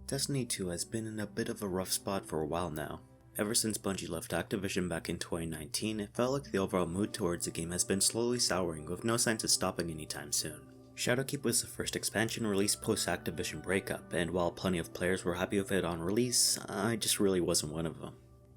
Destiny 2 has been in a bit of a rough spot for a while now. Ever since Bungie left Activision back in 2019, it felt like the overall mood towards the game has been slowly souring with no signs of stopping anytime soon. Shadowkeep was the first expansion released post-Activision breakup, and while plenty of players were happy with it on release, I just really wasn't one of them.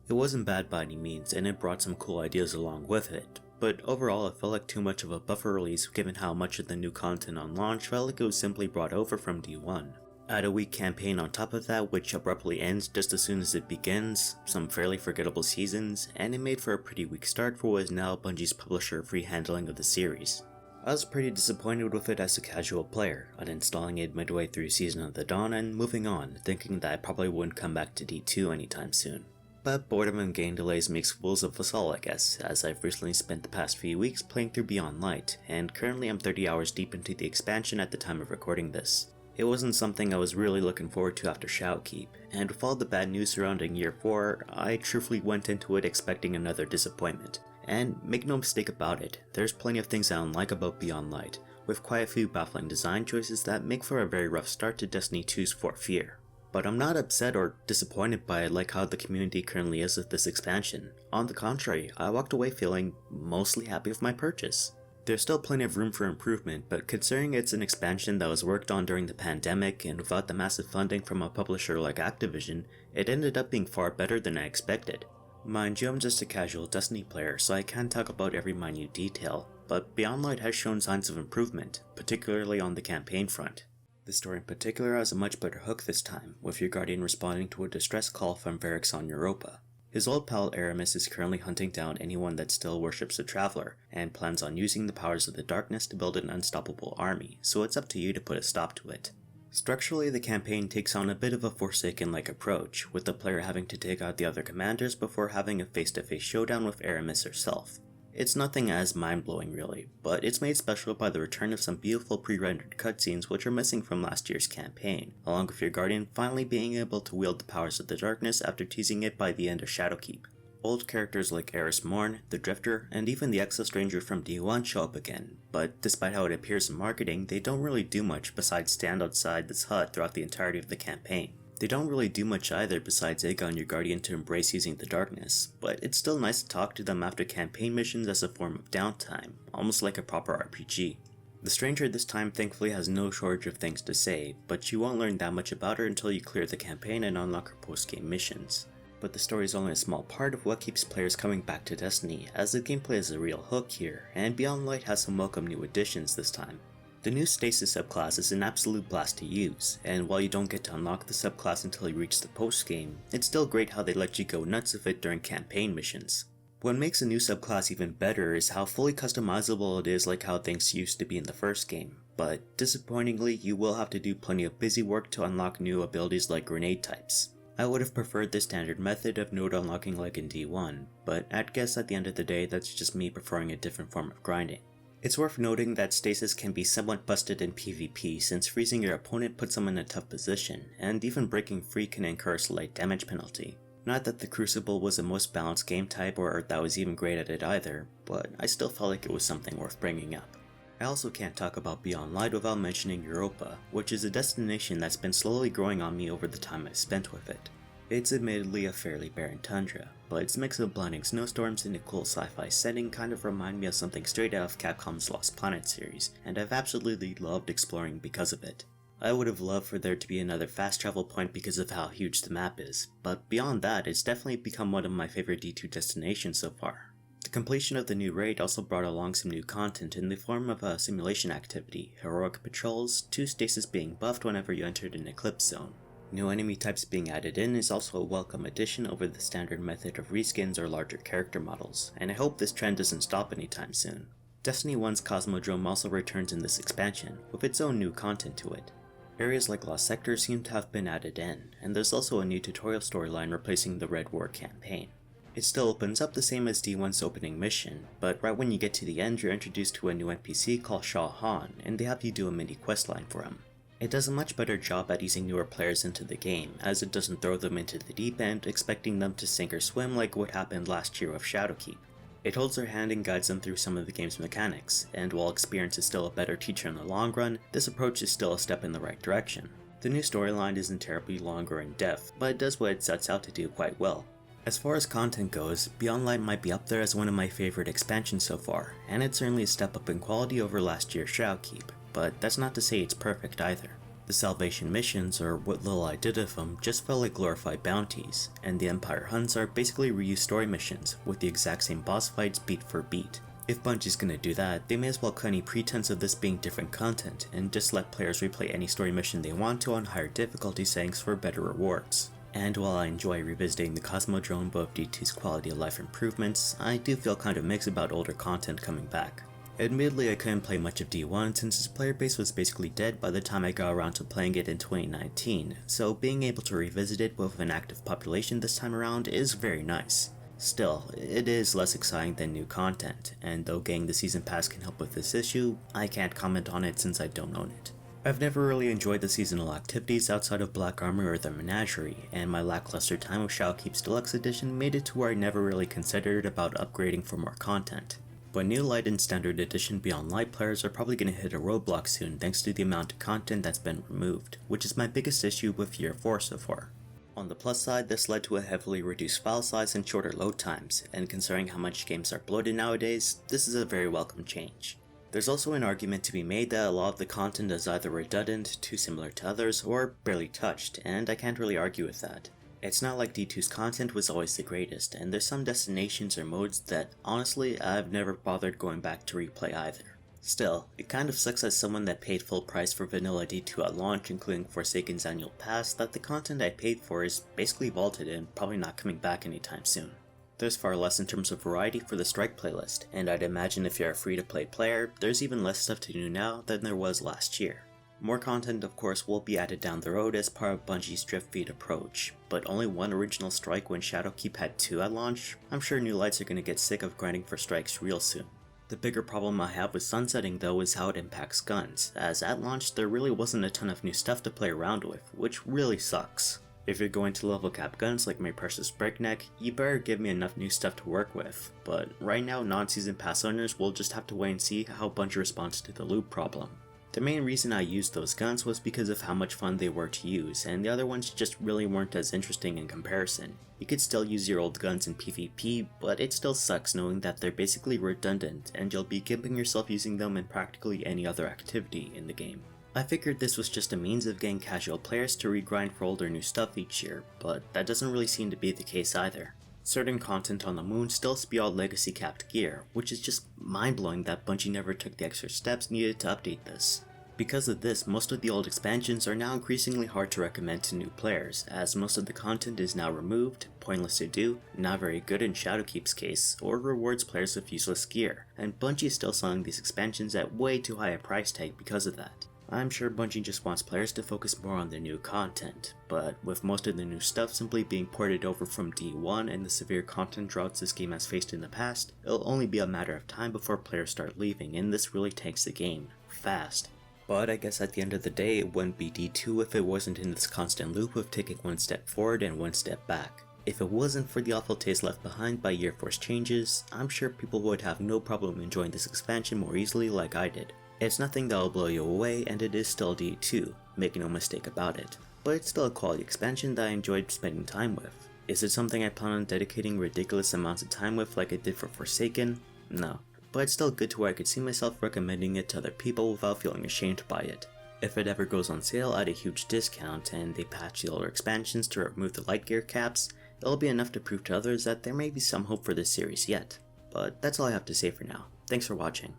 It wasn't bad by any means, and it brought some cool ideas along with it, but overall it felt like too much of a buffer release given how much of the new content on launch felt like it was simply brought over from D1. Add a weak campaign on top of that, which abruptly ends just as soon as it begins, some fairly forgettable seasons, and it made for a pretty weak start for what is now Bungie's publisher-free handling of the series. I was pretty disappointed with it as a casual player, uninstalling it midway through Season of the Dawn and moving on, thinking that I probably wouldn't come back to D2 anytime soon. But boredom and game delays makes fools of us all, I guess, as I've recently spent the past few weeks playing through Beyond Light, and currently I'm 30 hours deep into the expansion at the time of recording this. It wasn't something I was really looking forward to after Shadowkeep, and with all the bad news surrounding Year 4, I truthfully went into it expecting another disappointment. And make no mistake about it, there's plenty of things I don't like about Beyond Light, with quite a few baffling design choices that make for a very rough start to Destiny 2's Fort Fear. But I'm not upset or disappointed by it like how the community currently is with this expansion. On the contrary, I walked away feeling mostly happy with my purchase. There's still plenty of room for improvement, but considering it's an expansion that was worked on during the pandemic and without the massive funding from a publisher like Activision, it ended up being far better than I expected. Mind you, I'm just a casual Destiny player, so I can't talk about every minute detail, but Beyond Light has shown signs of improvement, particularly on the campaign front. The story in particular has a much better hook this time, with your Guardian responding to a distress call from Varix on Europa. His old pal Aramis is currently hunting down anyone that still worships the Traveler, and plans on using the powers of the darkness to build an unstoppable army, so it's up to you to put a stop to it. Structurally, the campaign takes on a bit of a Forsaken-like approach, with the player having to take out the other commanders before having a face-to-face showdown with Aramis herself. It's nothing as mind-blowing really, but it's made special by the return of some beautiful pre-rendered cutscenes which are missing from last year's campaign, along with your Guardian finally being able to wield the powers of the darkness after teasing it by the end of Shadowkeep. Old characters like Eris Morn, the Drifter, and even the Exo-Stranger from D1 show up again, but despite how it appears in marketing, they don't really do much besides stand outside this hut throughout the entirety of the campaign. They don't really do much either besides egg on your Guardian to embrace using the darkness, but it's still nice to talk to them after campaign missions as a form of downtime, almost like a proper RPG. The Stranger this time thankfully has no shortage of things to say, but you won't learn that much about her until you clear the campaign and unlock her post-game missions. But the story is only a small part of what keeps players coming back to Destiny, as the gameplay is a real hook here, and Beyond Light has some welcome new additions this time. The new Stasis subclass is an absolute blast to use, and while you don't get to unlock the subclass until you reach the post-game, it's still great how they let you go nuts with it during campaign missions. What makes a new subclass even better is how fully customizable it is like how things used to be in the first game, but disappointingly you will have to do plenty of busy work to unlock new abilities like grenade types. I would have preferred the standard method of node unlocking like in D1, but I'd guess at the end of the day that's just me preferring a different form of grinding. It's worth noting that Stasis can be somewhat busted in PvP since freezing your opponent puts them in a tough position, and even breaking free can incur a slight damage penalty. Not that the Crucible was the most balanced game type or that was even great at it either, but I still felt like it was something worth bringing up. I also can't talk about Beyond Light without mentioning Europa, which is a destination that's been slowly growing on me over the time I've spent with it. It's admittedly a fairly barren tundra, but its mix of blinding snowstorms in a cool sci-fi setting kind of remind me of something straight out of Capcom's Lost Planet series, and I've absolutely loved exploring because of it. I would have loved for there to be another fast travel point because of how huge the map is, but beyond that, it's definitely become one of my favorite D2 destinations so far. The completion of the new raid also brought along some new content in the form of a simulation activity, heroic patrols, 2 stasis being buffed whenever you entered an eclipse zone. New enemy types being added in is also a welcome addition over the standard method of reskins or larger character models, and I hope this trend doesn't stop anytime soon. Destiny 1's Cosmodrome also returns in this expansion, with its own new content to it. Areas like Lost Sector seem to have been added in, and there's also a new tutorial storyline replacing the Red War campaign. It still opens up the same as D1's opening mission, but right when you get to the end you're introduced to a new NPC called Shah Han, and they have you do a mini questline for him. It does a much better job at easing newer players into the game, as it doesn't throw them into the deep end expecting them to sink or swim like what happened last year with Shadowkeep. It holds their hand and guides them through some of the game's mechanics, and while experience is still a better teacher in the long run, this approach is still a step in the right direction. The new storyline isn't terribly long or in-depth, but it does what it sets out to do quite well. As far as content goes, Beyond Light might be up there as one of my favorite expansions so far, and it's certainly a step up in quality over last year's Shadowkeep, but that's not to say it's perfect either. The Salvation missions, or what little I did of them, just felt like glorified bounties, and the Empire hunts are basically reused story missions, with the exact same boss fights beat for beat. If Bungie's gonna do that, they may as well cut any pretense of this being different content, and just let players replay any story mission they want to on higher difficulty settings for better rewards. And while I enjoy revisiting the Cosmodrome above D2's quality of life improvements, I do feel kind of mixed about older content coming back. Admittedly, I couldn't play much of D1 since its player base was basically dead by the time I got around to playing it in 2019, so being able to revisit it with an active population this time around is very nice. Still, it is less exciting than new content, and though getting the season pass can help with this issue, I can't comment on it since I don't own it. I've never really enjoyed the seasonal activities outside of Black Armor or the Menagerie, and my lackluster time with Shadowkeep's Deluxe Edition made it to where I never really considered about upgrading for more content. But New Light and Standard Edition Beyond Light players are probably going to hit a roadblock soon thanks to the amount of content that's been removed, which is my biggest issue with Year 4 so far. On the plus side, this led to a heavily reduced file size and shorter load times, and considering how much games are bloated nowadays, this is a very welcome change. There's also an argument to be made that a lot of the content is either redundant, too similar to others, or barely touched, and I can't really argue with that. It's not like D2's content was always the greatest, and there's some destinations or modes that, honestly, I've never bothered going back to replay either. Still, it kind of sucks as someone that paid full price for vanilla D2 at launch, including Forsaken's annual pass, that the content I paid for is basically vaulted and probably not coming back anytime soon. There's far less in terms of variety for the Strike playlist, and I'd imagine if you're a free-to-play player, there's even less stuff to do now than there was last year. More content of course will be added down the road as part of Bungie's drift feed approach, but only one original strike when Shadowkeep had 2 at launch. I'm sure New Lights are gonna get sick of grinding for strikes real soon. The bigger problem I have with sunsetting though is how it impacts guns, as at launch there really wasn't a ton of new stuff to play around with, which really sucks. If you're going to level cap guns like my precious Breakneck, you better give me enough new stuff to work with, but right now non-season pass owners will just have to wait and see how Bungie responds to the loot problem. The main reason I used those guns was because of how much fun they were to use, and the other ones just really weren't as interesting in comparison. You could still use your old guns in PvP, but it still sucks knowing that they're basically redundant and you'll be gimping yourself using them in practically any other activity in the game. I figured this was just a means of getting casual players to regrind for older new stuff each year, but that doesn't really seem to be the case either. Certain content on the moon still spew out legacy capped gear, which is just mind-blowing that Bungie never took the extra steps needed to update this. Because of this, most of the old expansions are now increasingly hard to recommend to new players, as most of the content is now removed, pointless to do, not very good in Shadowkeep's case, or rewards players with useless gear, and Bungie is still selling these expansions at way too high a price tag because of that. I'm sure Bungie just wants players to focus more on the new content, but with most of the new stuff simply being ported over from D1 and the severe content droughts this game has faced in the past, it'll only be a matter of time before players start leaving, and this really tanks the game, fast. But I guess at the end of the day it wouldn't be D2 if it wasn't in this constant loop of taking one step forward and one step back. If it wasn't for the awful taste left behind by Year 4's changes, I'm sure people would have no problem enjoying this expansion more easily like I did. It's nothing that'll blow you away, and it is still D2, make no mistake about it, but it's still a quality expansion that I enjoyed spending time with. Is it something I plan on dedicating ridiculous amounts of time with like I did for Forsaken? No. But it's still good to where I could see myself recommending it to other people without feeling ashamed by it. If it ever goes on sale at a huge discount and they patch the older expansions to remove the light gear caps, it'll be enough to prove to others that there may be some hope for this series yet. But that's all I have to say for now. Thanks for watching.